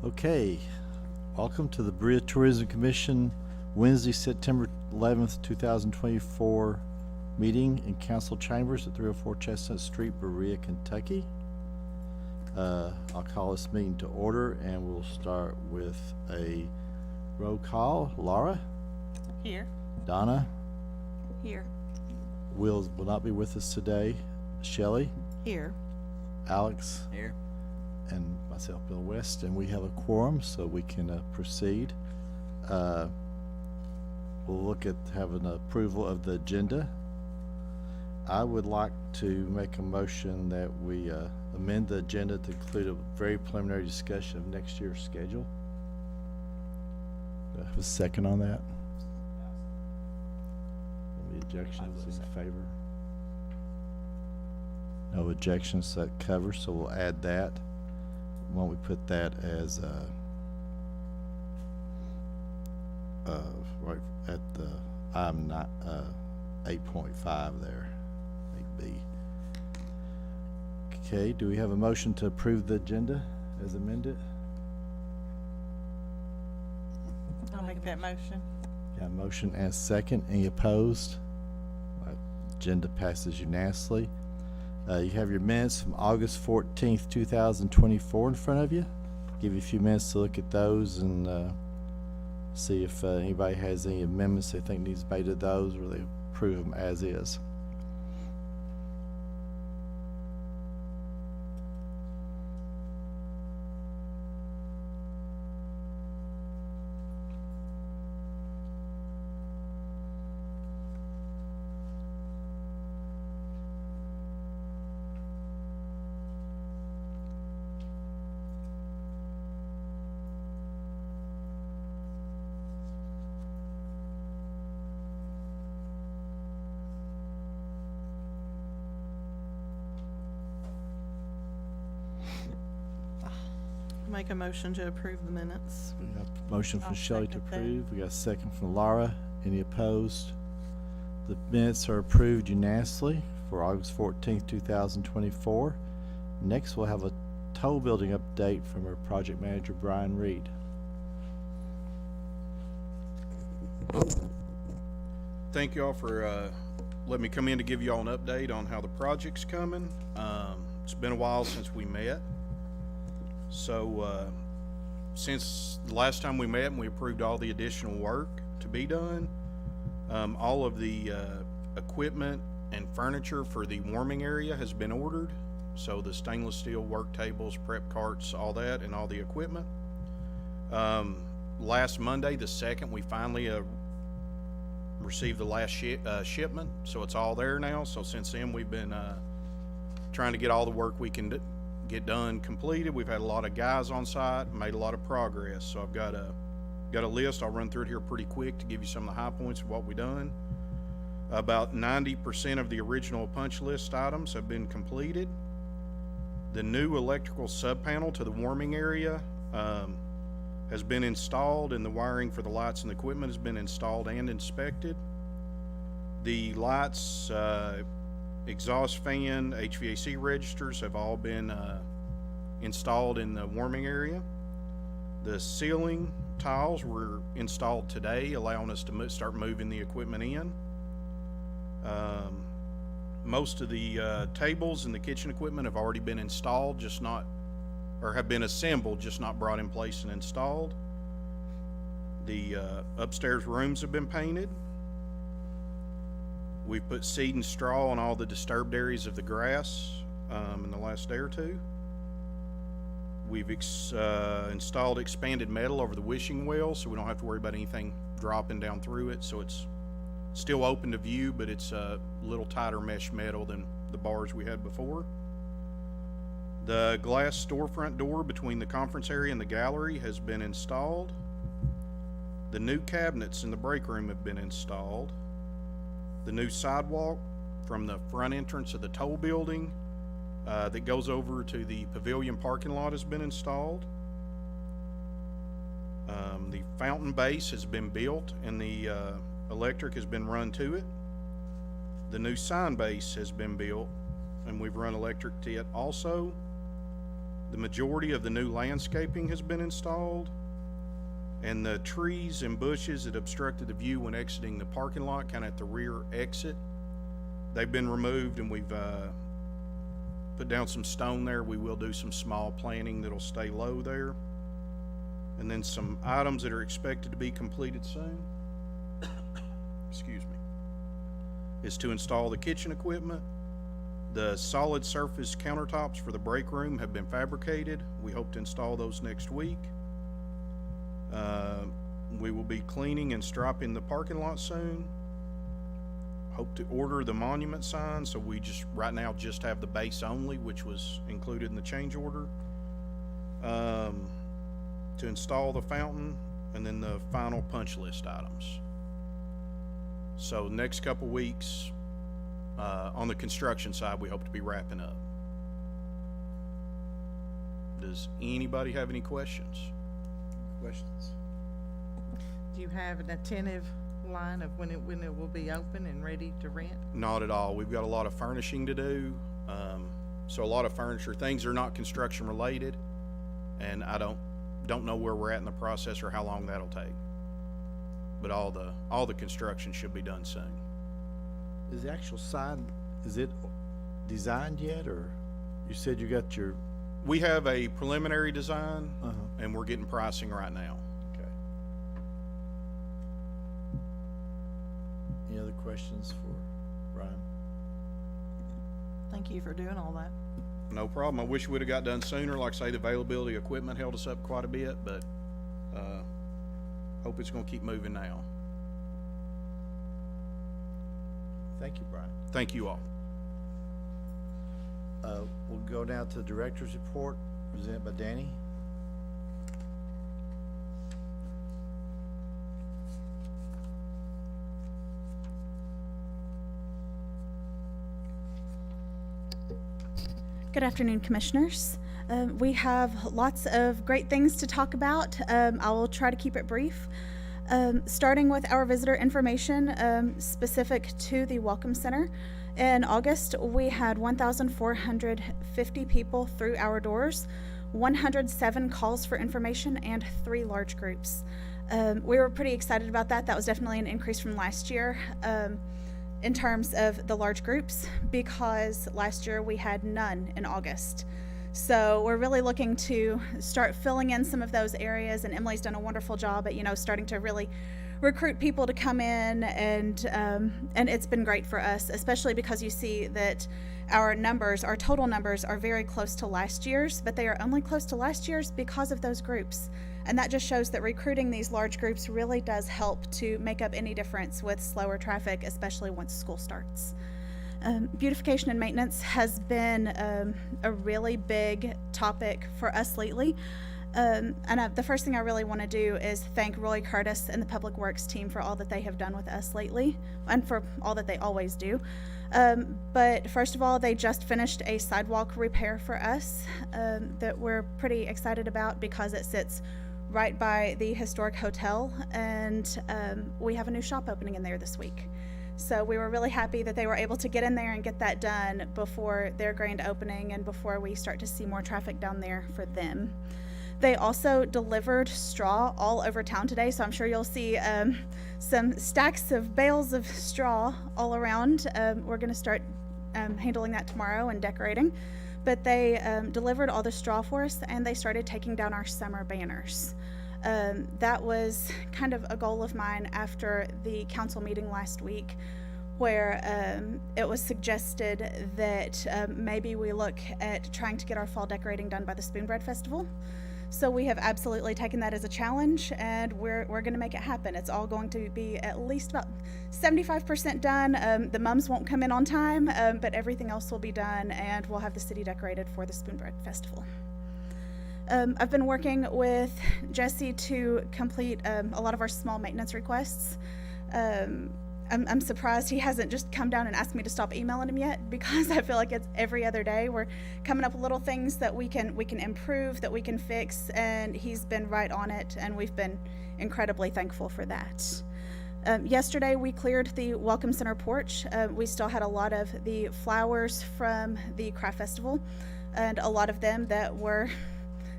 Okay, welcome to the Berea Tourism Commission Wednesday, September 11th, 2024 meeting in council chambers at 304 Chestnut Street, Berea, Kentucky. I'll call this meeting to order and we'll start with a roll call. Laura? Here. Donna? Here. Will not be with us today. Shelley? Here. Alex? Here. And myself, Bill West, and we have a quorum, so we can proceed. We'll look at having approval of the agenda. I would like to make a motion that we amend the agenda to include a very preliminary discussion of next year's schedule. Do I have a second on that? Any objections in favor? No objections, so that covers, so we'll add that. Why don't we put that as right at the item 8.5 there, 8B. Okay, do we have a motion to approve the agenda as amended? I'll make that motion. Got a motion and a second. Any opposed? Agenda passes unanimously. You have your minutes from August 14th, 2024 in front of you. Give you a few minutes to look at those and see if anybody has any amendments they think needs made to those, or they approve them as is. Make a motion to approve the minutes. We got a motion from I'll Shelley to second that. approve. We got a second from Laura. Any opposed? The minutes are approved unanimously for August 14th, 2024. Next, we'll have a toll building update from our project manager, Brian Reed. Thank you all for letting me come in to give you all an update on how the project's coming. It's been a while since we met. So since the last time we met and we approved all the additional work to be done, all of the equipment and furniture for the warming area has been ordered. So the stainless steel work tables, prep carts, all that, and all the equipment. Last Monday, the 2nd, we finally received the last shipment, so it's all there now. So since then, we've been trying to get all the work we can get done completed. We've had a lot of guys on site, made a lot of progress. So I've got a list. I'll run through it here pretty quick to give you some of the high points of what we've done. About 90% of the original punch list items have been completed. The new electrical sub panel to the warming area has been installed, and the wiring for the lights and the equipment has been installed and inspected. The lights, exhaust fan, HVAC registers have all been installed in the warming area. The ceiling tiles were installed today, allowing us to start moving the equipment in. Most of the tables and the kitchen equipment have already been installed, have been assembled, just not brought in place and installed. The upstairs rooms have been painted. We've put seed and straw on all the disturbed areas of the grass in the last day or two. We've installed expanded metal over the wishing well, so we don't have to worry about anything dropping down through it. So it's still open to view, but it's a little tighter mesh metal than the bars we had before. The glass storefront door between the conference area and the gallery has been installed. The new cabinets in the break room have been installed. The new sidewalk from the front entrance of the toll building that goes over to the pavilion parking lot has been installed. The fountain base has been built and the electric has been run to it. The new sign base has been built and we've run electric to it also. The majority of the new landscaping has been installed, and the trees and bushes that obstructed the view when exiting the parking lot, kind of at the rear exit, they've been removed, and we've put down some stone there. We will do some small planting that'll stay low there. And then some items that are expected to be completed soon, excuse me, is to install the kitchen equipment. The solid surface countertops for the break room have been fabricated. We hope to install those next week. We will be cleaning and striping the parking lot soon. Hope to order the monument sign, so we just, right now, just have the base only, which was included in the change order. To install the fountain, and then the final punch list items. So next couple weeks, on the construction side, we hope to be wrapping up. Does anybody have any questions? Questions? Do you have an attentive line of when it will be open and ready to rent? Not at all. We've got a lot of furnishing to do. So a lot of furniture, things are not construction related, and I don't know where we're at in the process or how long that'll take. But all the construction should be done soon. Is the actual sign, is it designed yet, or you said you got your, We have a preliminary design, uh-huh, and we're getting pricing right now. okay. Any other questions for Brian? Thank you for doing all that. No problem. I wish we'd have got done sooner. Like I say, the availability of equipment held us up quite a bit, but hope it's gonna keep moving now. Thank you, Brian. Thank you all. We'll go now to the director's report, presented by Danny. Good afternoon, Commissioners. We have lots of great things to talk about. I will try to keep it brief. Starting with our visitor information specific to the Welcome Center. In August, we had 1,450 people through our doors, 107 calls for information, and 3 large groups. We were pretty excited about that. That was definitely an increase from last year. In terms of the large groups, because last year we had none in August. So we're really looking to start filling in some of those areas, and Emily's done a wonderful job at, starting to really recruit people to come in, and it's been great for us, especially because you see that our total numbers are very close to last year's, but they are only close to last year's because of those groups. And that just shows that recruiting these large groups really does help to make up any difference with slower traffic, especially once school starts. Beautification and maintenance has been a really big topic for us lately. The first thing I really want to do is thank Roy Curtis and the Public Works team for all that they have done with us lately, and for all that they always do. But first of all, they just finished a sidewalk repair for us that we're pretty excited about because it sits right by the historic hotel, and we have a new shop opening in there this week. So we were really happy that they were able to get in there and get that done before their grand opening and before we start to see more traffic down there for them. They also delivered straw all over town today, so I'm sure you'll see some stacks of bales of straw all around. We're going to start handling that tomorrow and decorating. But they delivered all the straw for us, and they started taking down our summer banners. That was kind of a goal of mine after the council meeting last week, where it was suggested that maybe we look at trying to get our fall decorating done by the Spoonbread Festival. So we have absolutely taken that as a challenge, and we're going to make it happen. It's all going to be at least about 75% done. The mums won't come in on time, but everything else will be done, and we'll have the city decorated for the Spoonbread Festival. I've been working with Jesse to complete a lot of our small maintenance requests. I'm surprised he hasn't just come down and asked me to stop emailing him yet, because I feel like it's every other day. We're coming up with little things that we can improve, that we can fix, and he's been right on it, and we've been incredibly thankful for that. Yesterday we cleared the Welcome Center porch. We still had a lot of the flowers from the craft festival. and a lot of them that were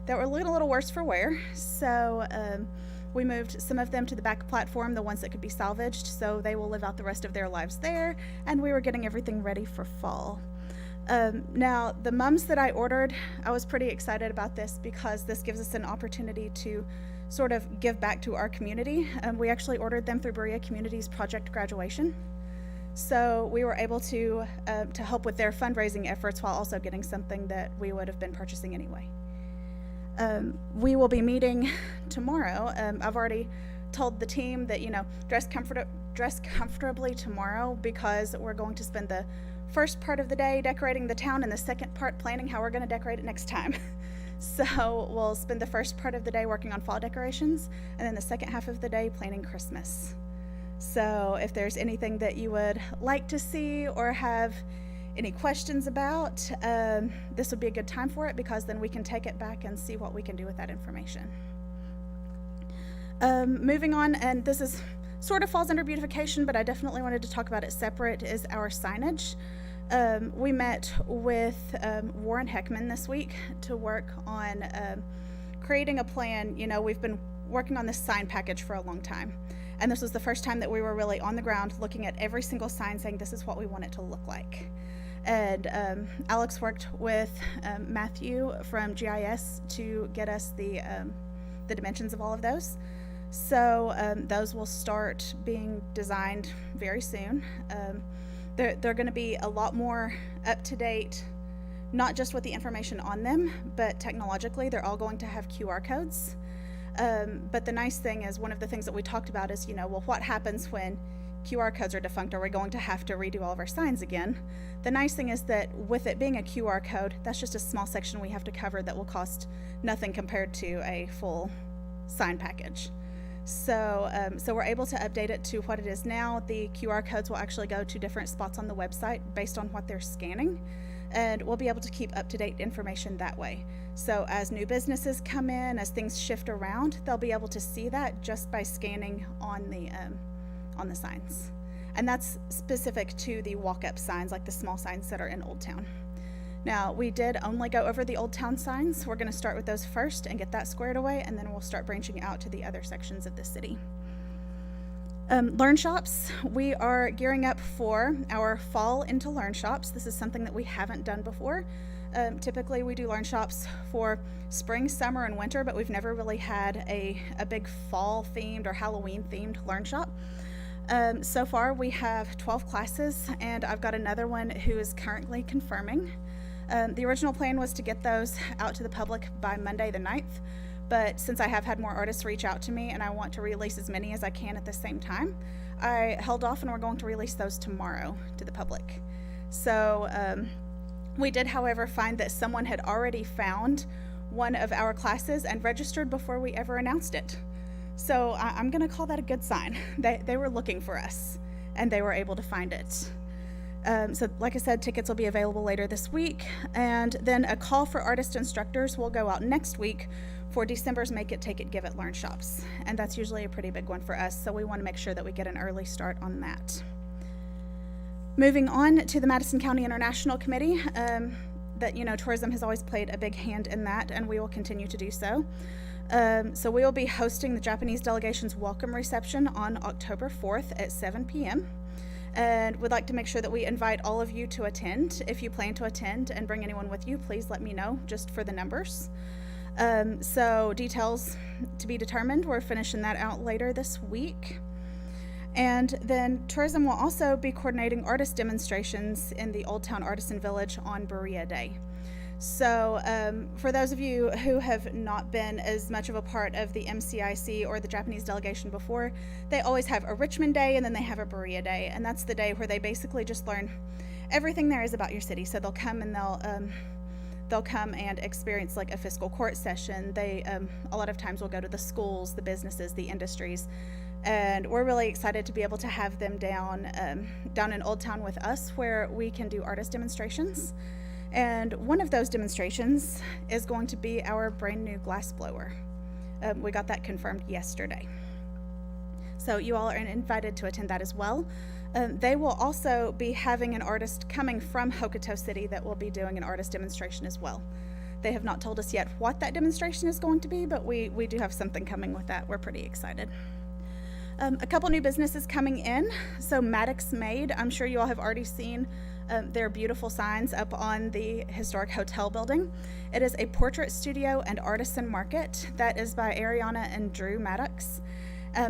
looking a little worse for wear. So we moved some of them to the back platform, the ones that could be salvaged, so they will live out the rest of their lives there, and we were getting everything ready for fall. Now, the mums that I ordered, I was pretty excited about this because this gives us an opportunity to sort of give back to our community. We actually ordered them through Berea Community's Project Graduation. So we were able to help with their fundraising efforts while also getting something that we would have been purchasing anyway. We will be meeting tomorrow. I've already told the team that, dress comfortably tomorrow, because we're going to spend the first part of the day decorating the town and the second part planning how we're going to decorate it next time. So we'll spend the first part of the day working on fall decorations, and then the second half of the day planning Christmas. So if there's anything that you would like to see or have any questions about, this would be a good time for it, because then we can take it back and see what we can do with that information. Moving on, and this is sort of falls under beautification, but I definitely wanted to talk about it separate, is our signage. We met with Warren Heckman this week to work on creating a plan. We've been working on this sign package for a long time, and this was the first time that we were really on the ground looking at every single sign, saying this is what we want it to look like. And Alex worked with Matthew from GIS to get us the dimensions of all of those. So those will start being designed very soon. They're going to be a lot more up to date, not just with the information on them, but technologically they're all going to have QR codes. But the nice thing is, one of the things that we talked about is, well, what happens when QR codes are defunct? Are we going to have to redo all of our signs again? The nice thing is that with it being a QR code, that's just a small section we have to cover that will cost nothing compared to a full sign package. So we're able to update it to what it is now. The QR codes will actually go to different spots on the website based on what they're scanning, and we'll be able to keep up-to-date information that way. So as new businesses come in, as things shift around, they'll be able to see that just by scanning on the signs. And that's specific to the walk-up signs, like the small signs that are in Old Town. Now, we did only go over the Old Town signs. We're going to start with those first and get that squared away, and then we'll start branching out to the other sections of the city. Learn shops. We are gearing up for our fall into learn shops. This is something that we haven't done before. Typically, we do learn shops for spring, summer, and winter, but we've never really had a big fall-themed or Halloween-themed learn shop. So far, we have 12 classes, and I've got another one who is currently confirming. The original plan was to get those out to the public by Monday the 9th, but since I have had more artists reach out to me and I want to release as many as I can at the same time, I held off, and we're going to release those tomorrow to the public. So we did, however, find that someone had already found one of our classes and registered before we ever announced it. So I'm going to call that a good sign. They were looking for us, and they were able to find it. So like I said, tickets will be available later this week, and then a call for artist instructors will go out next week for December's Make It, Take It, Give It learn shops, and that's usually a pretty big one for us, so we want to make sure that we get an early start on that. Moving on to the Madison County International Committee, tourism has always played a big hand in that, and we will continue to do so. So we will be hosting the Japanese delegation's welcome reception on October 4th at 7 p.m. And we'd like to make sure that we invite all of you to attend. If you plan to attend and bring anyone with you, please let me know, just for the numbers. So details to be determined. We're finishing that out later this week. And then tourism will also be coordinating artist demonstrations in the Old Town Artisan Village on Berea Day. So for those of you who have not been as much of a part of the MCIC or the Japanese delegation before, they always have a Richmond Day and then they have a Berea Day, and that's the day where they basically just learn everything there is about your city. So they'll come and they'll come and experience like a fiscal court session. They a lot of times will go to the schools, the businesses, the industries, and we're really excited to be able to have them down in Old Town with us, where we can do artist demonstrations. And one of those demonstrations is going to be our brand new glass blower. We got that confirmed yesterday. So you all are invited to attend that as well. They will also be having an artist coming from Hokuto City that will be doing an artist demonstration as well. They have not told us yet what that demonstration is going to be, but we do have something coming with that. We're pretty excited. A couple new businesses coming in. So Maddox Made, I'm sure you all have already seen their beautiful signs up on the historic hotel building. It is a portrait studio and artisan market that is by Ariana and Drew Maddox.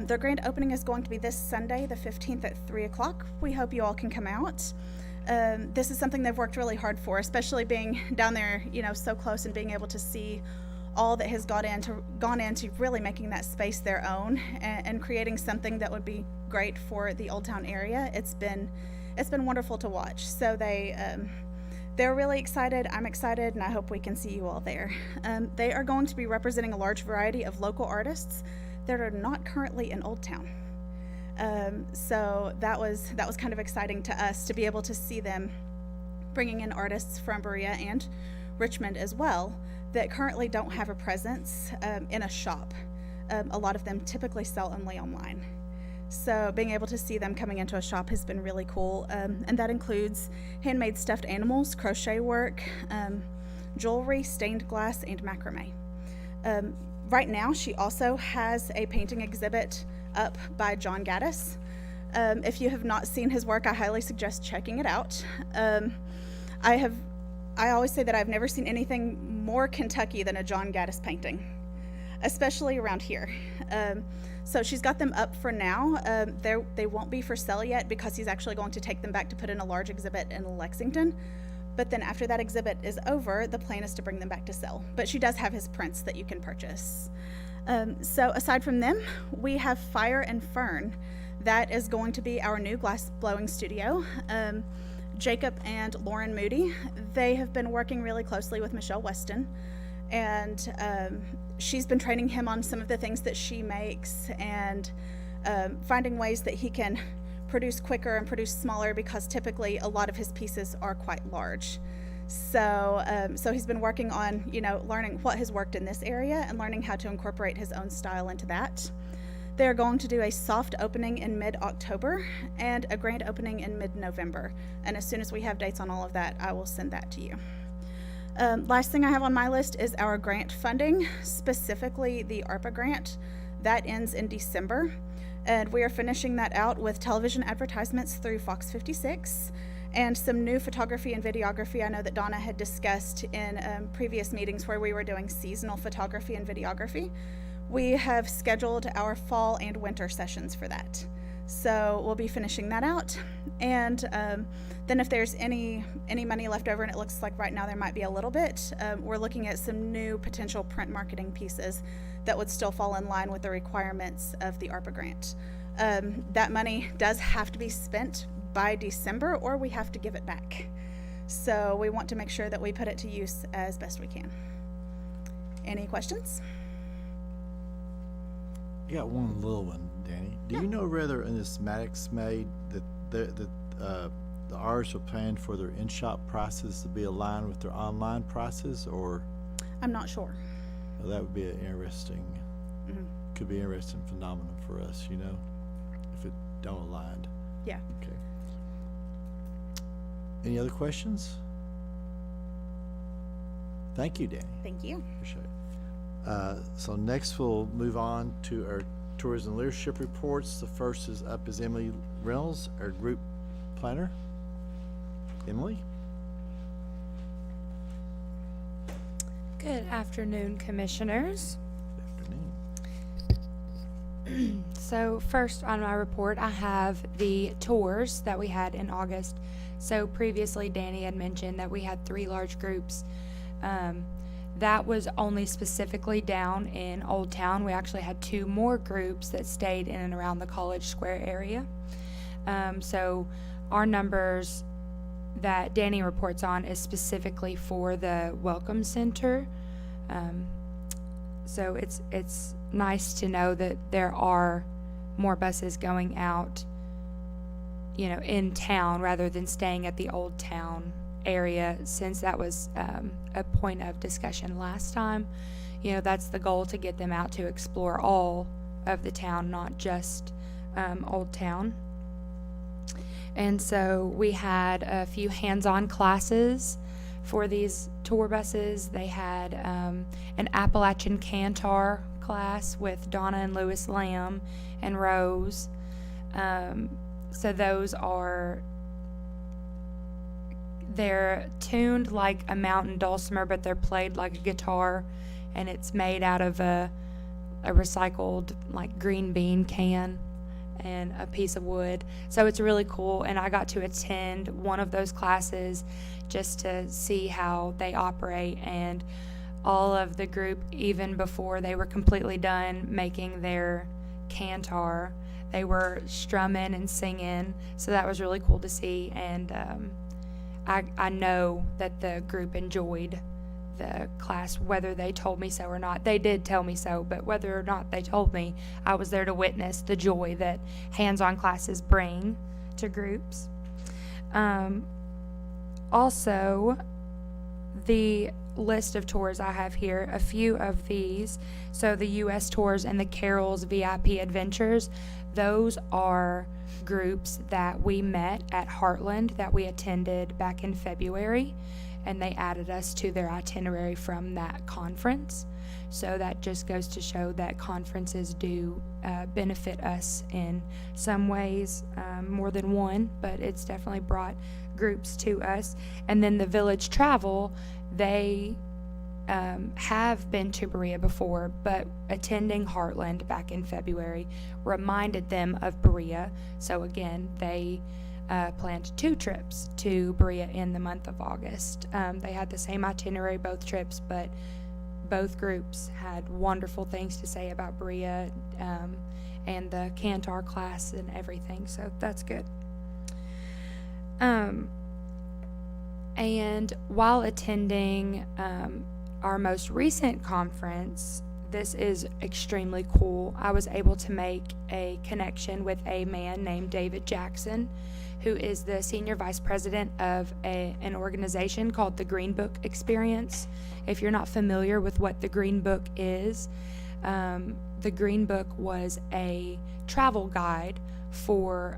Their grand opening is going to be this Sunday, the 15th at 3 o'clock. We hope you all can come out. This is something they've worked really hard for, especially being down there, so close and being able to see all that has gone into really making that space their own and creating something that would be great for the Old Town area. It's been wonderful to watch. So they're really excited. I'm excited, and I hope we can see you all there. They are going to be representing a large variety of local artists that are not currently in Old Town. So that was kind of exciting to us to be able to see them bringing in artists from Berea and Richmond as well that currently don't have a presence in a shop. A lot of them typically sell only online. So being able to see them coming into a shop has been really cool. And that includes handmade stuffed animals, crochet work, jewelry, stained glass, and macrame. Right now, she also has a painting exhibit up by John Gaddis. If you have not seen his work, I highly suggest checking it out. I always say that I've never seen anything more Kentucky than a John Gaddis painting, especially around here. So she's got them up for now. They won't be for sale yet because he's actually going to take them back to put in a large exhibit in Lexington. But then after that exhibit is over, the plan is to bring them back to sell. But she does have his prints that you can purchase. So aside from them, we have Fire and Fern. That is going to be our new glass blowing studio. Jacob and Lauren Moody, they have been working really closely with Michelle Weston, and she's been training him on some of the things that she makes and finding ways that he can produce quicker and produce smaller, because typically a lot of his pieces are quite large. So he's been working on, learning what has worked in this area and learning how to incorporate his own style into that. They're going to do a soft opening in mid-October and a grand opening in mid-November. And as soon as we have dates on all of that, I will send that to you. Last thing I have on my list is our grant funding, specifically the ARPA grant. That ends in December. And we are finishing that out with television advertisements through Fox 56 and some new photography and videography. I know that Donna had discussed in previous meetings where we were doing seasonal photography and videography. We have scheduled our fall and winter sessions for that. So we'll be finishing that out. And then if there's any money left over, and it looks like right now there might be a little bit, we're looking at some new potential print marketing pieces that would still fall in line with the requirements of the ARPA grant. That money does have to be spent by December, or we have to give it back. So we want to make sure that we put it to use as best we can. Any questions? I got one little one, Danny. Do you know whether in this Maddox Made that the artists are planning for their in-shop prices to be aligned with their online prices, or? I'm not sure. Well, that would be an interesting, could be an interesting phenomenon for us, if it don't align. Yeah. Okay. Any other questions? Thank you, Danny. Thank you. Appreciate it. So next we'll move on to our tourism leadership reports. The first is Emily Reynolds, our group planner. Emily? Good afternoon, Commissioners. Good afternoon. So first on my report, I have the tours that we had in August. So previously, Danny had mentioned that we had 3 large groups. That was only specifically down in Old Town. We actually had 2 more groups that stayed in and around the College Square area. So our numbers that Danny reports on is specifically for the Welcome Center. So it's nice to know that there are more buses going out, in town rather than staying at the Old Town area, since that was a point of discussion last time. That's the goal, to get them out to explore all of the town, not just Old Town. And so we had a few hands-on classes for these tour buses. They had an Appalachian Cantar class with Donna and Lewis Lamb and Rose. So those are, they're tuned like a mountain dulcimer, but they're played like a guitar, and it's made out of a recycled like green bean can and a piece of wood. So it's really cool, and I got to attend one of those classes just to see how they operate. And all of the group, even before they were completely done making their cantar, they were strumming and singing, so that was really cool to see. And I know that the group enjoyed the class, whether they told me so or not. They did tell me so, but whether or not they told me, I was there to witness the joy that hands-on classes bring to groups. Also, the list of tours I have here, a few of these, so the U.S. tours and the Carol's VIP Adventures, those are groups that we met at Heartland that we attended back in February, and they added us to their itinerary from that conference. So that just goes to show that conferences do benefit us in some ways, more than one, but it's definitely brought groups to us. And then the Village Travel, they have been to Berea before, but attending Heartland back in February reminded them of Berea. So again, they planned 2 trips to Berea in the month of August. They had the same itinerary both trips, but both groups had wonderful things to say about Berea and the Cantar class and everything, so that's good. And while attending our most recent conference, this is extremely cool. I was able to make a connection with a man named David Jackson, who is the senior vice president of an organization called the Green Book Experience. If you're not familiar with what the Green Book is, the Green Book was a travel guide for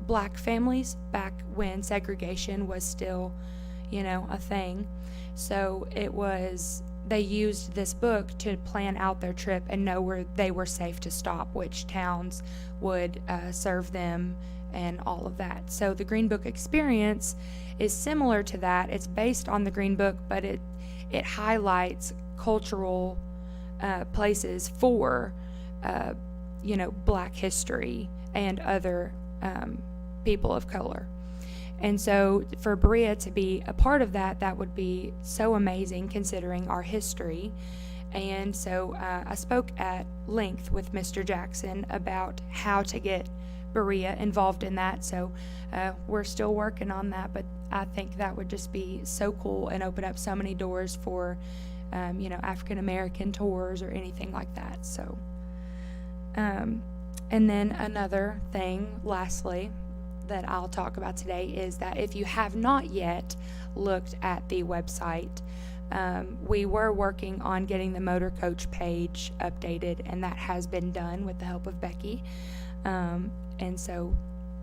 black families back when segregation was still, a thing. So they used this book to plan out their trip and know where they were safe to stop, which towns would serve them, and all of that. So the Green Book Experience is similar to that. It's based on the Green Book, but it highlights cultural places for, Black history and other people of color. And so for Berea to be a part of that, that would be so amazing considering our history. And so I spoke at length with Mr. Jackson about how to get Berea involved in that. So we're still working on that, but I think that would just be so cool and open up so many doors for, African American tours or anything like that. So, and then another thing, lastly, that I'll talk about today is that if you have not yet looked at the website, we were working on getting the motor coach page updated, and that has been done with the help of Becky. And so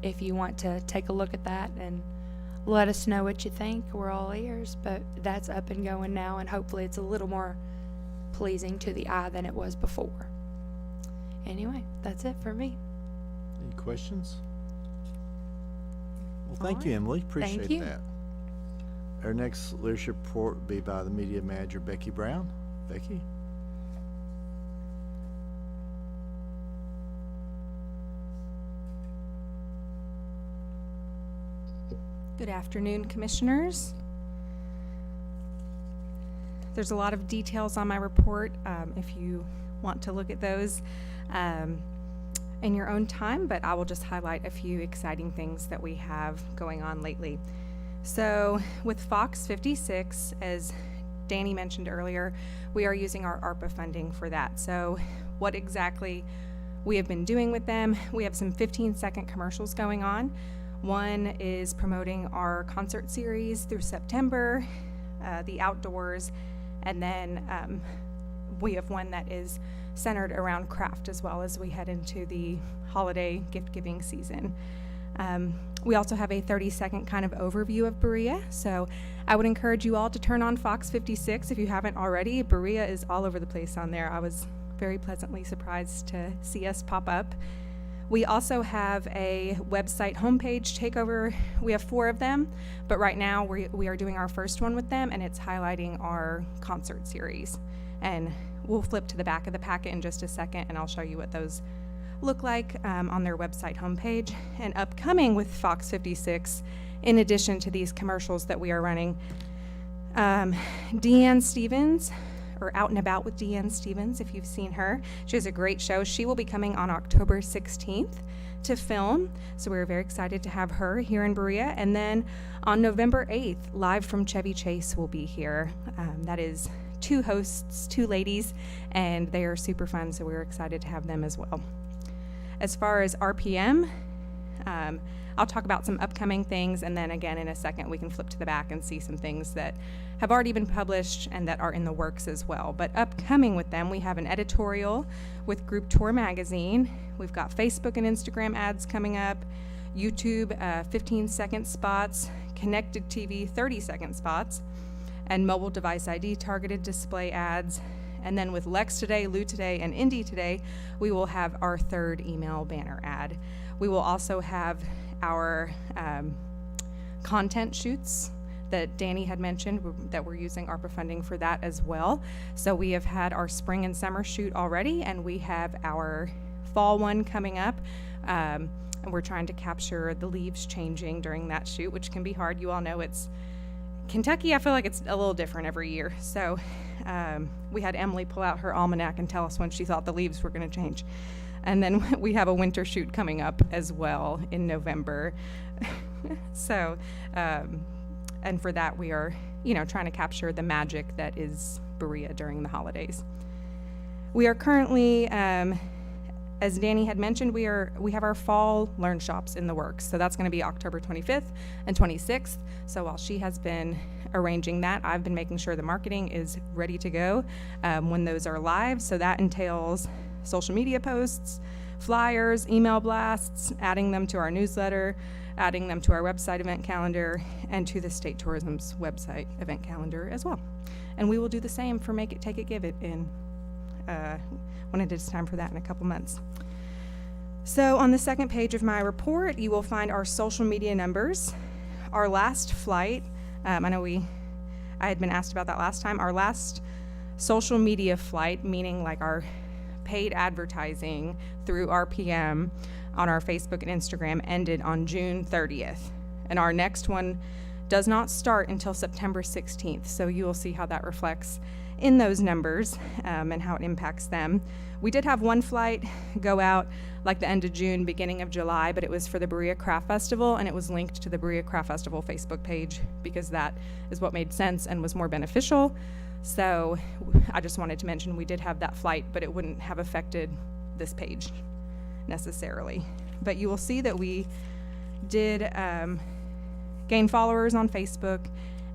if you want to take a look at that and let us know what you think, we're all ears. But that's up and going now, and hopefully it's a little more pleasing to the eye than it was before. Anyway, that's it for me. Any questions? Well, thank All you, right. Emily. Appreciate Thank you. that. Our next leadership report will be by the media manager, Becky Brown. Becky? Good afternoon, Commissioners. There's a lot of details on my report if you want to look at those in your own time, but I will just highlight a few exciting things that we have going on lately. So with Fox 56, as Danny mentioned earlier, we are using our ARPA funding for that. So what exactly we have been doing with them, we have some 15-second commercials going on. One is promoting our concert series through September, the outdoors, and then we have one that is centered around craft as well as we head into the holiday gift-giving season. We also have a 30-second kind of overview of Berea. So I would encourage you all to turn on Fox 56 if you haven't already. Berea is all over the place on there. I was very pleasantly surprised to see us pop up. We also have a website homepage takeover. We have 4 of them, but right now we are doing our first one with them, and it's highlighting our concert series. And we'll flip to the back of the packet in just a second, and I'll show you what those look like on their website homepage. And upcoming with Fox 56, in addition to these commercials that we are running, Deanne Stevens, or Out and About with Deanne Stevens, if you've seen her. She has a great show. She will be coming on October 16th to film, so we're very excited to have her here in Berea. And then on November 8th, live from Chevy Chase will be here. That is 2 hosts, 2 ladies, and they are super fun, so we're excited to have them as well. As far as RPM, I'll talk about some upcoming things, and then again in a second we can flip to the back and see some things that have already been published and that are in the works as well. But upcoming with them, we have an editorial with Group Tour Magazine. We've got Facebook and Instagram ads coming up, YouTube 15-second spots, connected TV 30-second spots, and mobile device ID targeted display ads. And then with Lex Today, Lou Today, and Indy Today, we will have our 3rd email banner ad. We will also have our content shoots that Danny had mentioned, that we're using ARPA funding for that as well. So we have had our spring and summer shoot already, and we have our fall one coming up. And we're trying to capture the leaves changing during that shoot, which can be hard. You all know it's Kentucky. I feel like it's a little different every year. So we had Emily pull out her almanac and tell us when she thought the leaves were going to change. And then we have a winter shoot coming up as well in November. So, and for that we are, trying to capture the magic that is Berea during the holidays. We are currently, as Danny had mentioned, we have our fall Learn Shops in the works. So that's going to be October 25th and 26th. So while she has been arranging that, I've been making sure the marketing is ready to go when those are live. So that entails social media posts, flyers, email blasts, adding them to our newsletter, adding them to our website event calendar, and to the State Tourism's website event calendar as well. And we will do the same for Make It, Take It, Give It in when it is time for that in a couple months. So on the second page of my report, you will find our social media numbers. Our last flight, I know I had been asked about that last time. Our last social media flight, meaning like our paid advertising through RPM on our Facebook and Instagram, ended on June 30th. And our next one does not start until September 16th. So you will see how that reflects in those numbers and how it impacts them. We did have one flight go out like the end of June, beginning of July, but it was for the Berea Craft Festival, and it was linked to the Berea Craft Festival Facebook page because that is what made sense and was more beneficial. So I just wanted to mention we did have that flight, but it wouldn't have affected this page necessarily. But you will see that we did gain followers on Facebook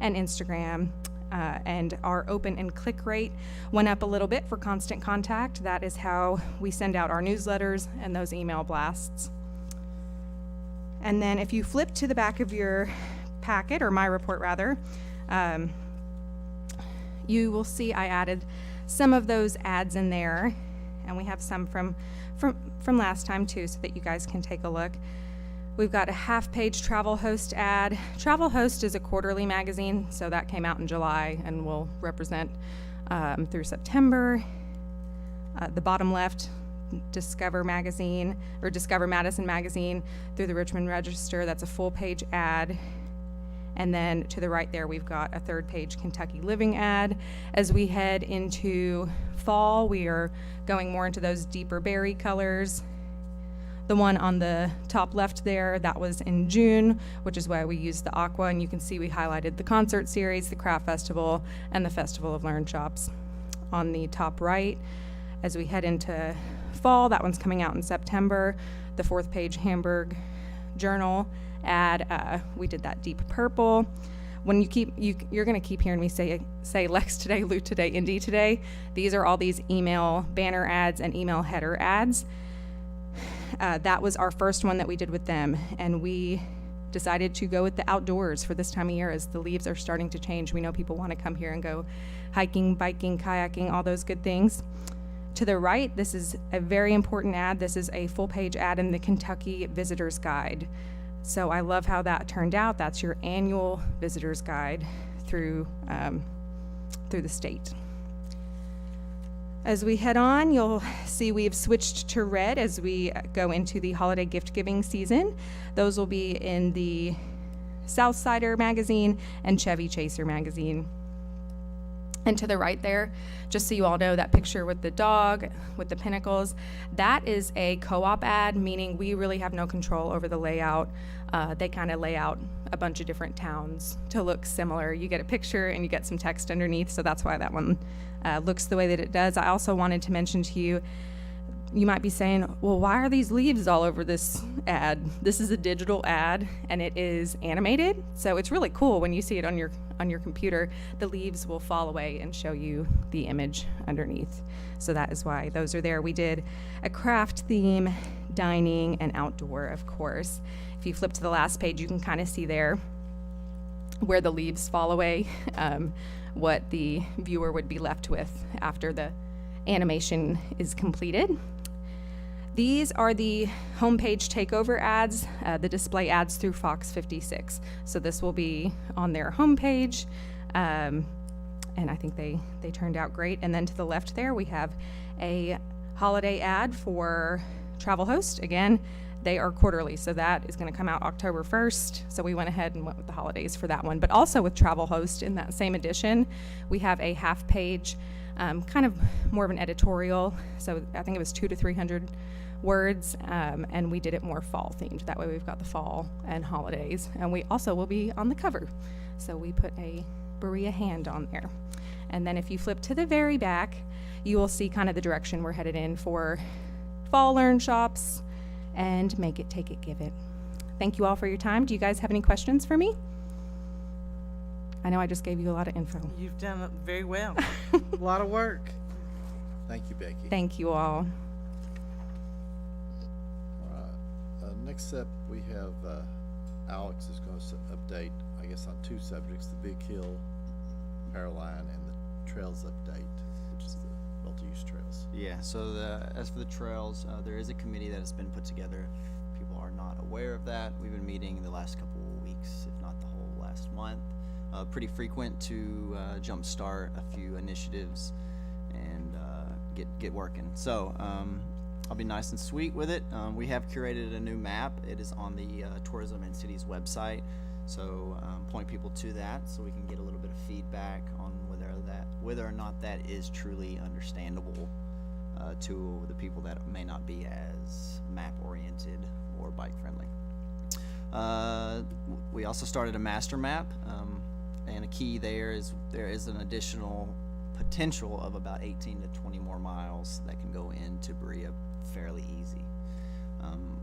and Instagram, and our open and click rate went up a little bit for Constant Contact. That is how we send out our newsletters and those email blasts. And then if you flip to the back of your packet, or my report rather, you will see I added some of those ads in there, and we have some from last time too, so that you guys can take a look. We've got a half-page Travel Host ad. Travel Host is a quarterly magazine, so that came out in July and will represent through September. The bottom left, Discover Magazine, or Discover Madison Magazine through the Richmond Register. That's a full-page ad. And then to the right there, we've got a 3rd-page Kentucky Living ad. As we head into fall, we are going more into those deeper berry colors. The one on the top left there, that was in June, which is why we used the aqua, and you can see we highlighted the concert series, the craft festival, and the Festival of Learn Shops. On the top right, as we head into fall, that one's coming out in September, the 4th-page Hamburg Journal ad, we did that deep purple. When you're going to keep hearing me say Lex Today, Lou Today, Indy Today. These are all these email banner ads and email header ads. That was our first one that we did with them, and we decided to go with the outdoors for this time of year as the leaves are starting to change. We know people want to come here and go hiking, biking, kayaking, all those good things. To the right, this is a very important ad. This is a full-page ad in the Kentucky Visitor's Guide. So I love how that turned out. That's your annual visitor's guide through the state. As we head on, you'll see we've switched to red as we go into the holiday gift giving season. Those will be in the Southsider magazine and Chevy Chaser magazine. And to the right there, just so you all know, that picture with the dog, with the pinnacles, that is a co-op ad, meaning we really have no control over the layout. They kind of lay out a bunch of different towns to look similar. You get a picture and you get some text underneath, so that's why that one looks the way that it does. I also wanted to mention to you, you might be saying, well, why are these leaves all over this ad? This is a digital ad and it is animated, so it's really cool when you see it on your computer. The leaves will fall away and show you the image underneath. So that is why those are there. We did a craft theme, dining, and outdoor, of course. If you flip to the last page, you can kind of see there where the leaves fall away, what the viewer would be left with after the animation is completed. These are the homepage takeover ads, the display ads through Fox 56. So this will be on their homepage, and I think they turned out great. And then to the left there, we have a holiday ad for Travel Host. Again, they are quarterly, so that is going to come out October 1st. So we went ahead and went with the holidays for that one. But also with Travel Host in that same edition, we have a half page, kind of more of an editorial. So I think it was 200 to 300 words, and we did it more fall themed. That way we've got the fall and holidays, and we also will be on the cover. So we put a Berea hand on there. And then if you flip to the very back, you will see kind of the direction we're headed in for fall learn shops and make it, take it, give it. Thank you all for your time. Do you guys have any questions for me? I know I just gave you a lot of info. You've done it very well. A lot of work. Thank you, Becky. Thank you all. All right. Next up, we have Alex is going to update, I guess, on two subjects: the Big Hill Power Line and the Trails update, which is the multi-use trails. Yeah, so as for the trails, there is a committee that has been put together. If people are not aware of that, we've been meeting the last couple of weeks, if not the whole last month. Pretty frequent to jumpstart a few initiatives and get working. So I'll be nice and sweet with it. We have curated a new map. It is on the Tourism and Cities website. So point people to that so we can get a little bit of feedback on whether or not that is truly understandable to the people that may not be as map oriented or bike friendly. We also started a master map, and a key there is an additional potential of about 18 to 20 more miles that can go into Berea fairly easy.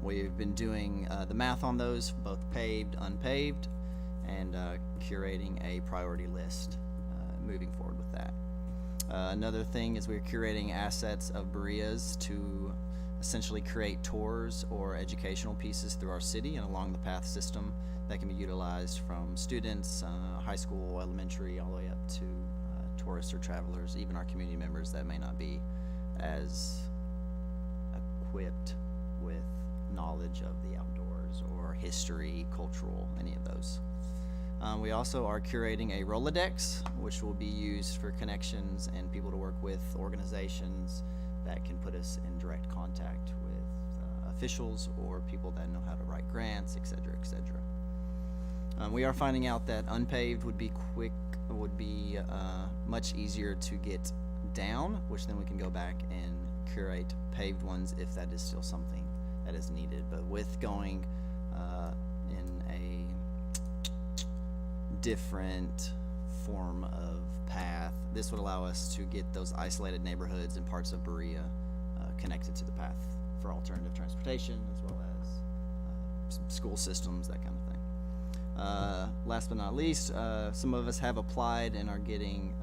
We've been doing the math on those, both paved, unpaved, and curating a priority list moving forward with that. Another thing is we're curating assets of Berea's to essentially create tours or educational pieces through our city and along the path system that can be utilized from students, high school, elementary, all the way up to tourists or travelers, even our community members that may not be as equipped with knowledge of the outdoors or history, cultural, any of those. We also are curating a Rolodex, which will be used for connections and people to work with organizations that can put us in direct contact with officials or people that know how to write grants, et cetera, et cetera. We are finding out that unpaved would be much easier to get down, which then we can go back and curate paved ones if that is still something that is needed. But with going in a different form of path, this would allow us to get those isolated neighborhoods and parts of Berea connected to the path for alternative transportation, as well as school systems, that kind of thing. Last but not least, some of us have applied and are getting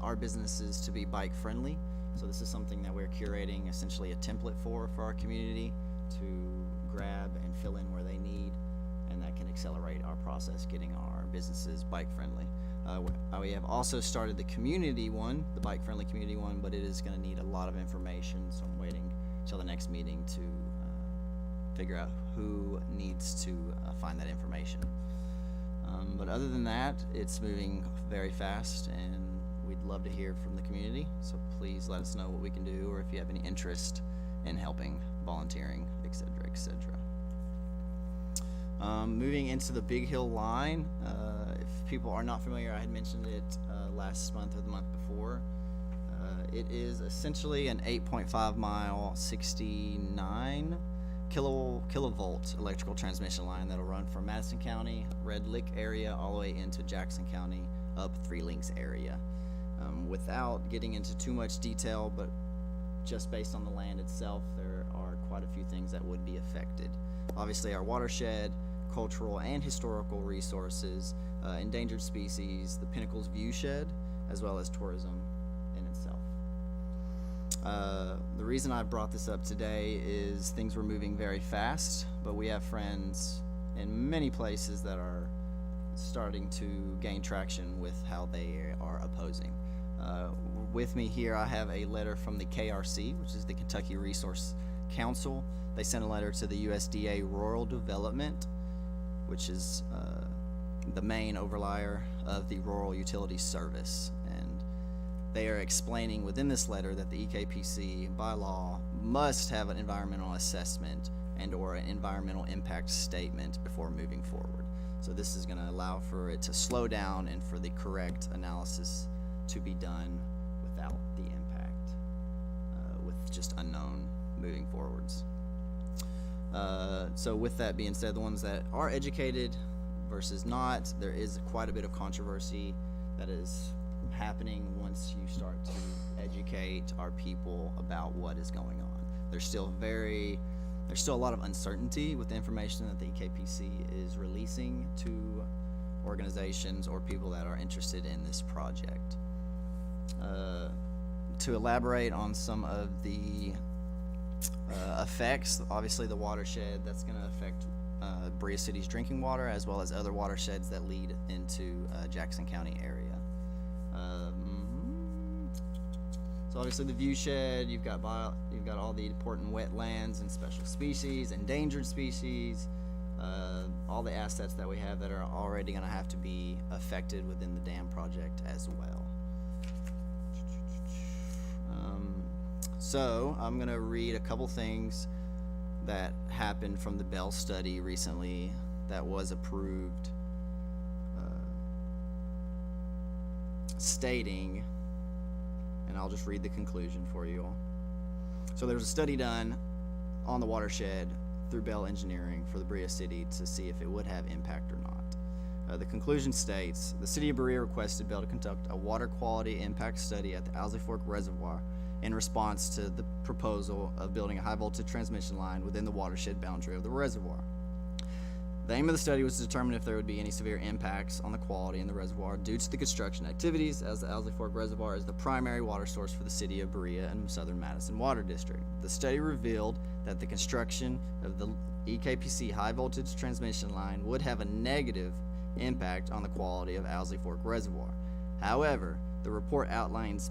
our businesses to be bike friendly. So this is something that we're curating, essentially a template for our community to grab and fill in where they need, and that can accelerate our process getting our businesses bike friendly. We have also started the community one, the bike friendly community one, but it is going to need a lot of information, so I'm waiting till the next meeting to figure out who needs to find that information. But other than that, it's moving very fast, and we'd love to hear from the community. So please let us know what we can do, or if you have any interest in helping, volunteering, etc., etc. Moving into the Big Hill line, if people are not familiar, I had mentioned it last month or the month before. It is essentially an 8.5 mile, 69 kilovolt electrical transmission line that'll run from Madison County, Red Lick area, all the way into Jackson County, up Three Links area. Without getting into too much detail, but just based on the land itself, there are quite a few things that would be affected. Obviously, our watershed, cultural and historical resources, endangered species, the Pinnacles Viewshed, as well as tourism in itself. The reason I brought this up today is things were moving very fast, but we have friends in many places that are starting to gain traction with how they are opposing. With me here, I have a letter from the KRC, which is the Kentucky Resource Council. They sent a letter to the USDA Rural Development, which is the main overlier of the Rural Utilities Service. And they are explaining within this letter that the EKPC, by law, must have an environmental assessment and or an environmental impact statement before moving forward. So this is going to allow for it to slow down and for the correct analysis to be done without the impact, with just unknown moving forwards. So with that being said, the ones that are educated versus not, there is quite a bit of controversy that is happening once you start to educate our people about what is going on. There's still a lot of uncertainty with the information that the EKPC is releasing to organizations or people that are interested in this project. To elaborate on some of the effects, obviously the watershed, that's going to affect Berea City's drinking water, as well as other watersheds that lead into Jackson County area. So obviously the viewshed, you've got all the important wetlands and special species, endangered species, all the assets that we have that are already going to have to be affected within the dam project as well. So I'm going to read a couple things that happened from the Bell study recently that was approved, stating, and I'll just read the conclusion for you all. So there was a study done on the watershed through Bell Engineering for the Berea City to see if it would have impact or not. The conclusion states, the City of Berea requested Bell to conduct a water quality impact study at the Owsley Fork Reservoir in response to the proposal of building a high voltage transmission line within the watershed boundary of the reservoir. The aim of the study was to determine if there would be any severe impacts on the quality in the reservoir due to the construction activities, as the Owsley Fork Reservoir is the primary water source for the City of Berea and Southern Madison Water District. The study revealed that the construction of the EKPC high voltage transmission line would have a negative impact on the quality of Owsley Fork Reservoir. However, the report outlines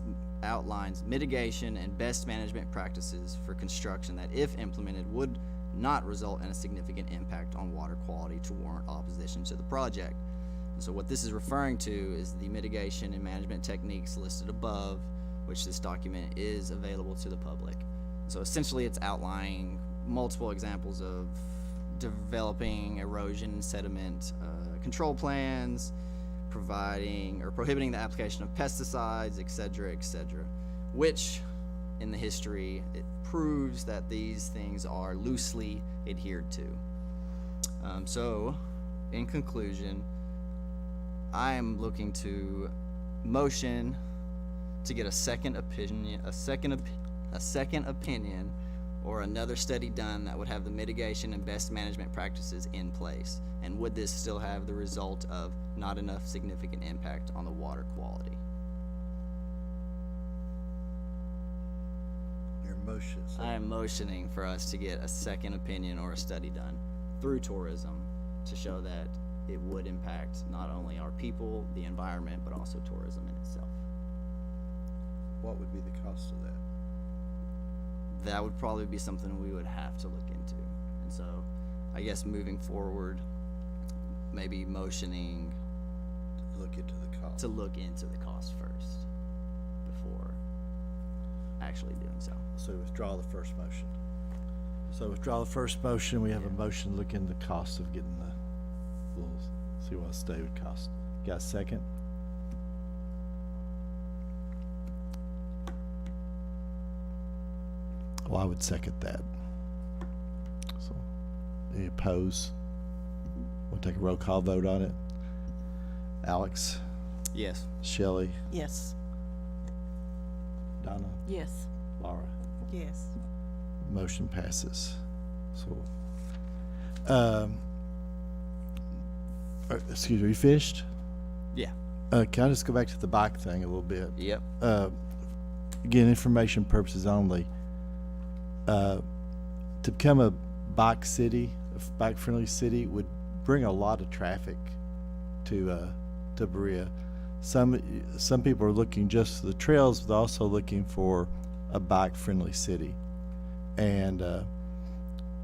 mitigation and best management practices for construction that, if implemented, would not result in a significant impact on water quality to warrant opposition to the project. And so what this is referring to is the mitigation and management techniques listed above, which this document is available to the public. So essentially it's outlining multiple examples of developing erosion and sediment control plans, providing or prohibiting the application of pesticides, etc., which in the history it proves that these things are loosely adhered to. So in conclusion, I am looking to motion to get a second opinion, or another study done that would have the mitigation and best management practices in place. And would this still have the result of not enough significant impact on the water quality? Your motion. I am motioning for us to get a second opinion or a study done through tourism to show that it would impact not only our people, the environment, but also tourism in itself. What would be the cost of that? That would probably be something we would have to look into. And so I guess moving forward, maybe motioning Look into the cost. to look into the cost first before actually doing so. So withdraw the first motion. So withdraw the first motion, we have a motion to look into the cost of getting we'll see what a stay would cost. Got a second? Well, I would second that. So, any opposed? We'll take a roll call vote on it. Alex, Yes. Shelley, Yes. Donna, Yes. Laura. Yes. Motion passes. So, excuse me, are you finished? Yeah. Can I just go back to the bike thing a little bit? Yep. Again, information purposes only. To become a bike city, a bike-friendly city, would bring a lot of traffic to Berea. Some people are looking just for the trails, but also looking for a bike-friendly city, and a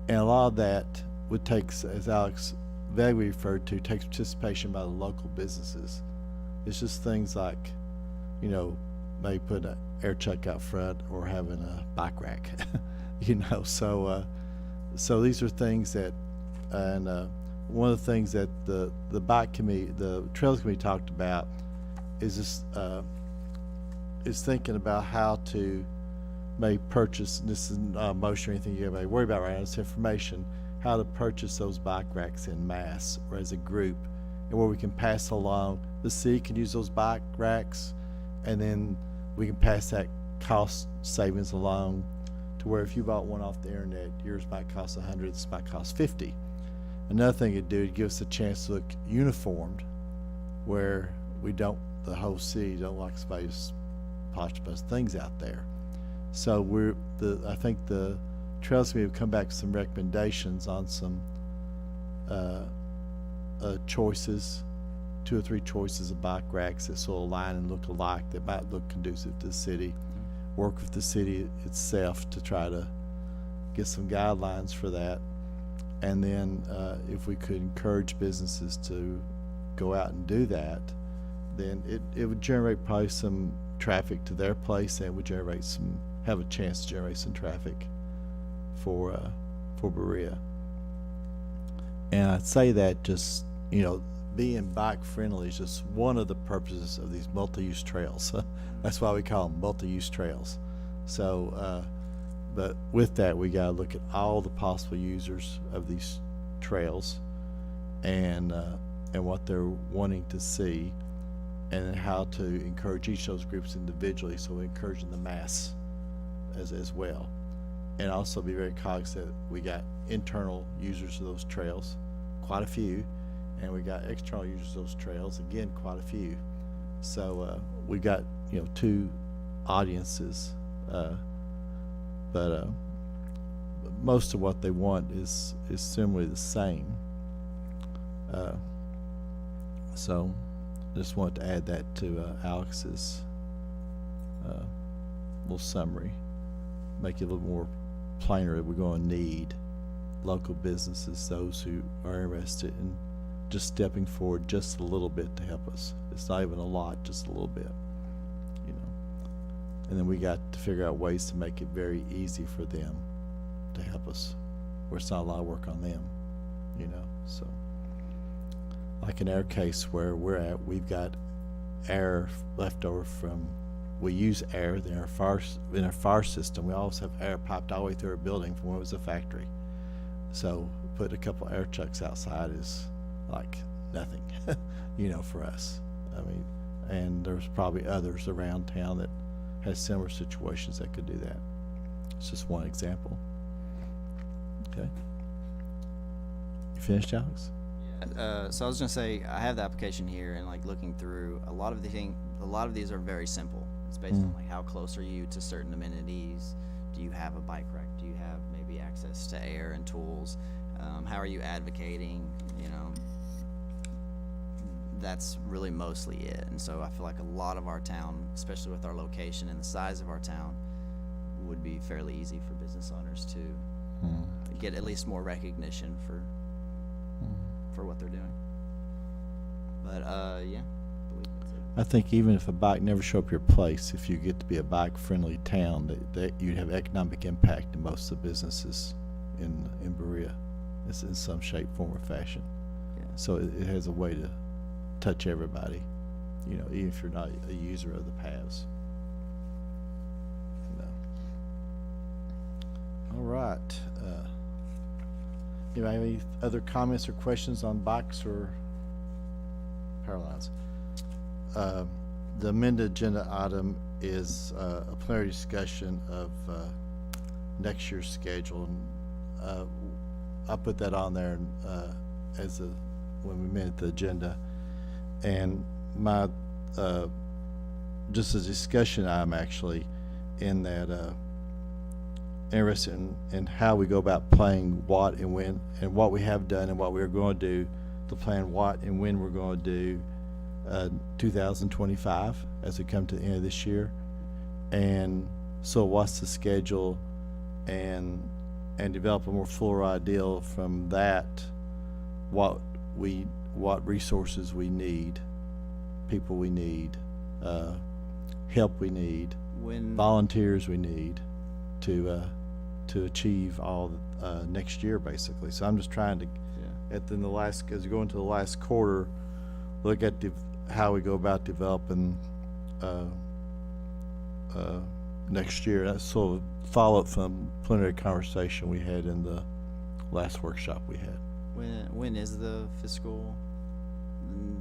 lot of that would take, as Alex vaguely referred to, takes participation by the local businesses. It's just things like, maybe put an air check out front or having a bike rack, So these are things that, and one of the things that the bike committee, the trails committee talked about is this, is thinking about how to maybe purchase, and this is not a motion or anything you gotta worry about right now, it's information, how to purchase those bike racks in mass or as a group, and where we can pass along, the city can use those bike racks, and then we can pass that cost savings along to where if you bought one off the internet, yours might cost 100, this might cost 50. Another thing it'd do, it'd give us a chance to look uniformed, where we don't, the whole city don't like somebody's postibus things out there. So I think the Trails Committee will come back with some recommendations on some choices, 2 or 3 choices of bike racks that sort of align and look alike, that might look conducive to the city. Work with the city itself to try to get some guidelines for that. And then if we could encourage businesses to go out and do that, then it would generate probably some traffic to their place, and it would have a chance to generate some traffic for Berea. And I'd say that just, being bike friendly is just one of the purposes of these multi-use trails. That's why we call them multi-use trails. So, but with that, we gotta look at all the possible users of these trails and what they're wanting to see, and then how to encourage each of those groups individually, so we're encouraging the mass as well. And also be very cognizant that we got internal users of those trails, quite a few, and we got external users of those trails, again, quite a few. So we got 2 audiences, but most of what they want is similarly the same. So just wanted to add that to Alex's little summary, make it a little more plainer that we're going to need local businesses, those who are interested in just stepping forward just a little bit to help us. It's not even a lot, just a little bit, And then we got to figure out ways to make it very easy for them to help us, where it's not a lot of work on them, So, like in our case where we're at, we've got air left over from, we use air in our fire system. We always have air piped all the way through our building from when it was a factory. So put a couple air chucks outside is like nothing, for us. I mean, and there's probably others around town that has similar situations that could do that. It's just one example. Okay. You finished, Alex? So I was gonna say, I have the application here, and like looking through a lot of these are very simple. It's based on like how close are you to certain amenities? Do you have a bike rack? Do you have maybe access to air and tools? How are you advocating? You know, that's really mostly it. And so I feel like a lot of our town, especially with our location and the size of our town, would be fairly easy for business owners to get at least more recognition for what they're doing. But yeah, I believe that's it. I think even if a bike never show up at your place, if you get to be a bike-friendly town, that you'd have economic impact in most of the businesses in Berea. It's in some shape, form, or fashion. Yeah. So it has a way to touch everybody, you know, even if you're not a user of the paths. You know. All right. Anybody have any other comments or questions on bikes or power lines? The amended agenda item is a plenary discussion of next year's schedule, and I put that on there as when we amended the agenda, and my just a discussion item actually in that interested in how we go about playing what and when, and what we have done and what we're going to do to plan what and when we're going to do 2025 as we come to the end of this year. And so what's the schedule, and develop a more fuller idea from that, what resources we need, people we need, help we need, When volunteers we need to achieve all next year basically. So I'm just trying to as we go into the last quarter, look at how we go about developing next year. That's sort of follow up from plenary conversation we had in the last workshop we had. when is the fiscal,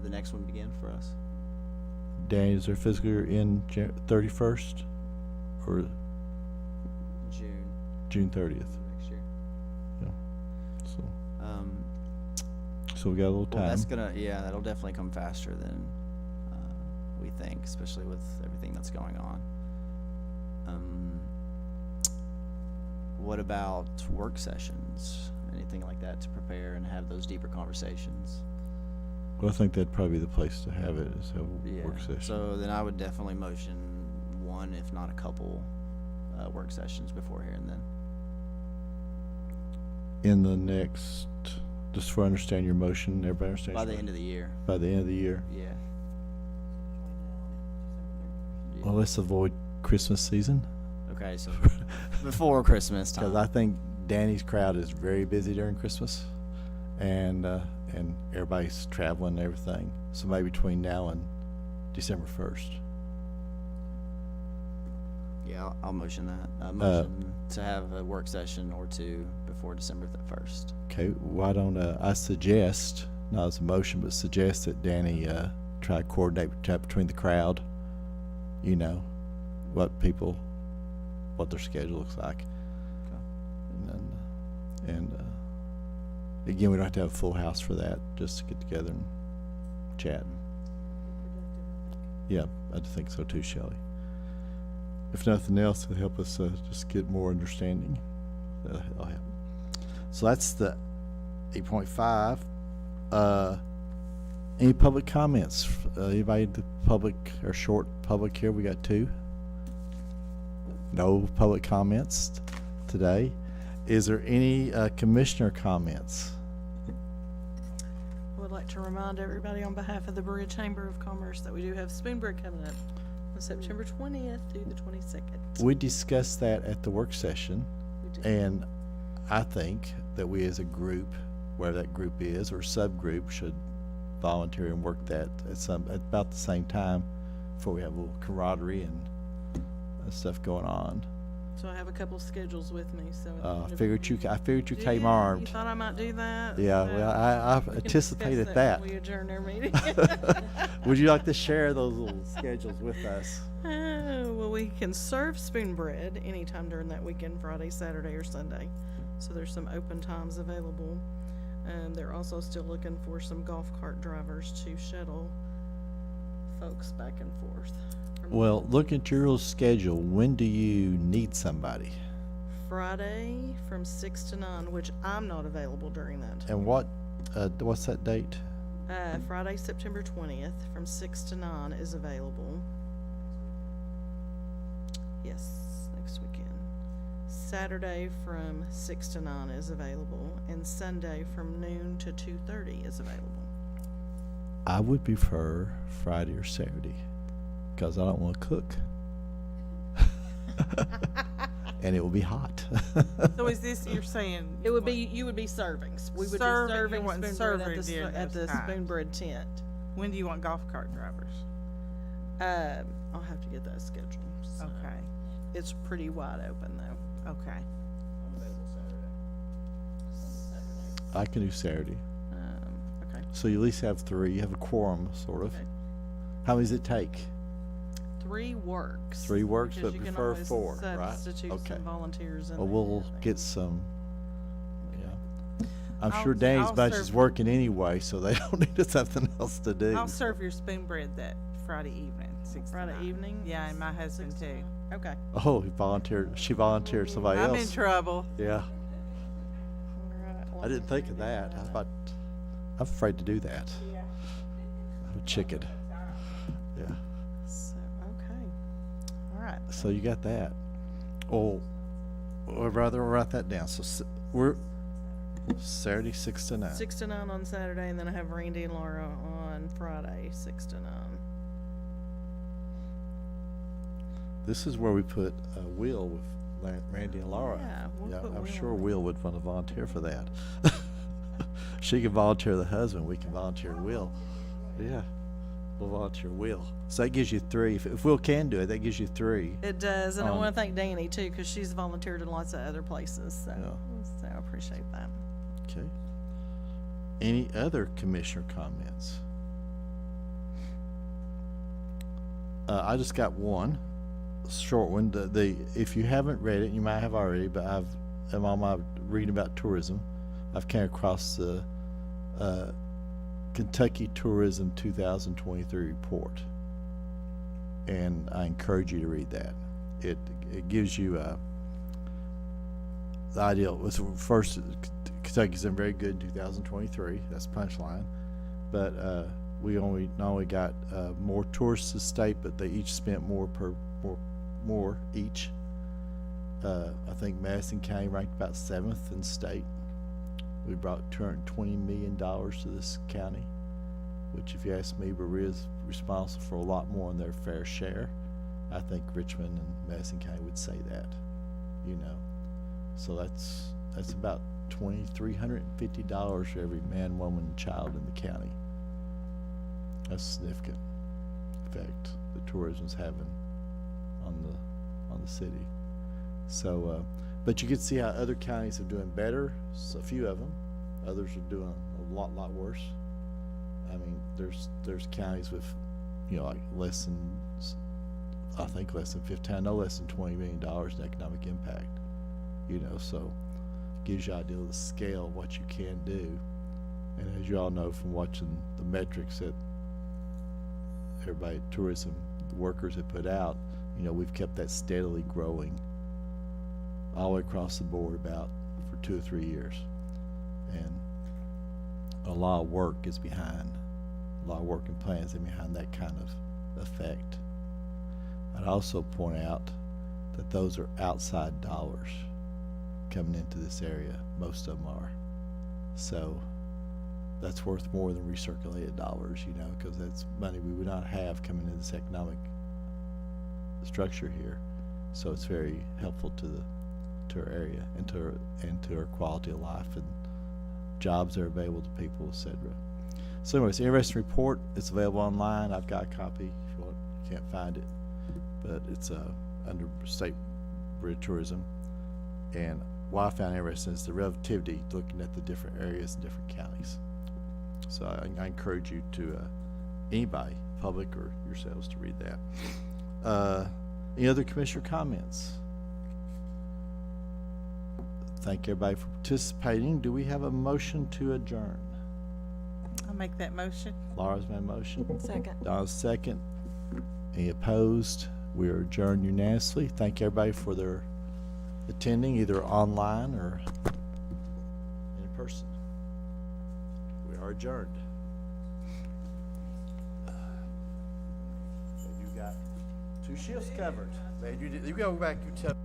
the next one begin for us? Danny, is their fiscal year in 31st or June 30th? Next year. So, Um, so we got a little Well, time. that'll definitely come faster than we think, especially with everything that's going on. What about work sessions? Anything like that to prepare and have those deeper conversations? Well, I think that'd probably be the place to have it, is have a work session. So then I would definitely motion one, if not a couple, work sessions before here and then. In the next, just for understand your motion, everybody understand? By the end of the year, By the end of the year. yeah. Well, let's avoid Christmas season, Okay, so before Christmas time. because I think Danny's crowd is very busy during Christmas, and everybody's traveling and everything. So maybe between now and December 1st. Yeah, I'll motion that. Motion to have a work session or two before December 1st. Okay, why don't I suggest, not as a motion, but suggest that Danny try to coordinate between the crowd, you know, what their schedule looks like. And again, we don't have to have a full house for that, just to get together and chat. Yeah, I think so too, Shelley. If nothing else, it'll help us just get more understanding. That'll help. So that's the 8.5. Any public comments? Anybody in the public or short public here? We got 2. No public comments today. Is there any commissioner comments? I would like to remind everybody on behalf of the Berea Chamber of Commerce that we do have Spoon Bread coming up on September 20th through the 22nd. We discussed that at the work session, We do. and I think that we as a group, wherever that group is, or subgroup, should volunteer and work that at about the same time, before we have a little camaraderie and stuff going on. So I have a couple schedules with me, so. I figured you came You armed. thought I might do that? Yeah, So well, I we can anticipated discuss that. when we adjourn our meeting. Would you like to share those little schedules with us? Well, we can serve spoon bread anytime during that weekend, Friday, Saturday, or Sunday. So there's some open times available. They're also still looking for some golf cart drivers to shuttle folks back and forth. from Well, look at your little schedule. When do you need somebody? Friday from 6 to 9, which I'm not available during that time. And what's that date? Friday, September 20th from 6 to 9 is available. Yes, next weekend. Saturday from 6 to 9 is available, and Sunday from noon to 2:30 is available. I would prefer Friday or Saturday, because I don't want to cook. And it will be hot. So is this, you're saying? It would be, you would be serving. We would Serving, be you serving want spoon bread serving at the, during at the those times. spoon bread tent. When do you want golf cart drivers? I'll have to get that scheduled. so Okay, It's pretty wide open though. okay. I can do Saturday. Okay. So you at least have 3. You have a quorum, sort of. Okay. How many does it take? 3 works. 3 works, because but you can prefer always 4, right? Substitute Okay. some volunteers in Well, there we'll and get things. some, yeah. I'm I'll- sure Danny's I'll bunch serve- is working anyway, so they don't need something else to do. I'll serve your spoon bread that Friday evening, 6 to Friday 9. evening? Yeah, and my husband 6 to too. 9. Okay. Oh, she volunteered somebody I'm in else. trouble. Yeah, Alright, well, I didn't think of that. I'm afraid to do that. I'm a chicken. Yeah, So, okay. Alright. so you got that. Oh, or rather write that down. So we're Saturday 6 to 9. 6 to 9 on Saturday, and then I have Randy and Laura on Friday, 6 to 9. This is where we put Will with Randy and Laura. Yeah, we'll put I'm Will sure on Will would want to volunteer for that. She can volunteer the husband. We can volunteer Will. Yeah, we'll volunteer Will. So that gives you 3. If Will can do it, that gives you 3. It does, and I Um, want to thank Danny too, because she's volunteered in lots of other places, so, Yeah. so I appreciate that. Okay. Any other commissioner comments? I just got one short one. If you haven't read it, you might have already, but I'm on my reading about tourism. I've came across the Kentucky Tourism 2023 report, and I encourage you to read that. It gives you the idea. Was first, Kentucky's been very good in 2023. That's punchline, but we not only got more tourists to the state, but they each spent more each. I think Madison County ranked about 7th in state. We brought $220 million to this county, which, if you ask me, Berea's responsible for a lot more than their fair share. I think Richmond and Madison County would say that, So that's about $2,350 for every man, woman, and child in the county. That's a significant effect that tourism's having on the city. So, but you can see how other counties are doing better. So a few of them, others are doing a lot worse. I mean, there's counties with, like less than 15, no less than $20 million in economic impact. So gives you an idea of the scale of what you can do. And as you all know from watching the metrics that everybody, tourism workers have put out, we've kept that steadily growing all the way across the board about for 2 or 3 years. And a lot of work is behind, a lot of work and plans are behind that kind of effect. I'd also point out that those are outside dollars coming into this area. Most of them are. So that's worth more than recirculated dollars, because that's money we would not have coming into this economic structure here. So it's very helpful to our area and to our quality of life and jobs that are available to people, etc. So anyways, interesting report. It's available online. I've got a copy if you want. You can't find it, but it's under State Board of Tourism. And what I found interesting is the relativity, looking at the different areas and different counties. So I encourage you to, anybody, public or yourselves, to read that. Any other commissioner comments? Thank everybody for participating. Do we have a motion to adjourn? I'll make that motion. Laura's made a motion. Second. Donna's second. Any opposed? We are adjourned unanimously. Thank everybody for their attending either online or in person. We are adjourned. You got 2 shifts covered. Man, you go back, you tell.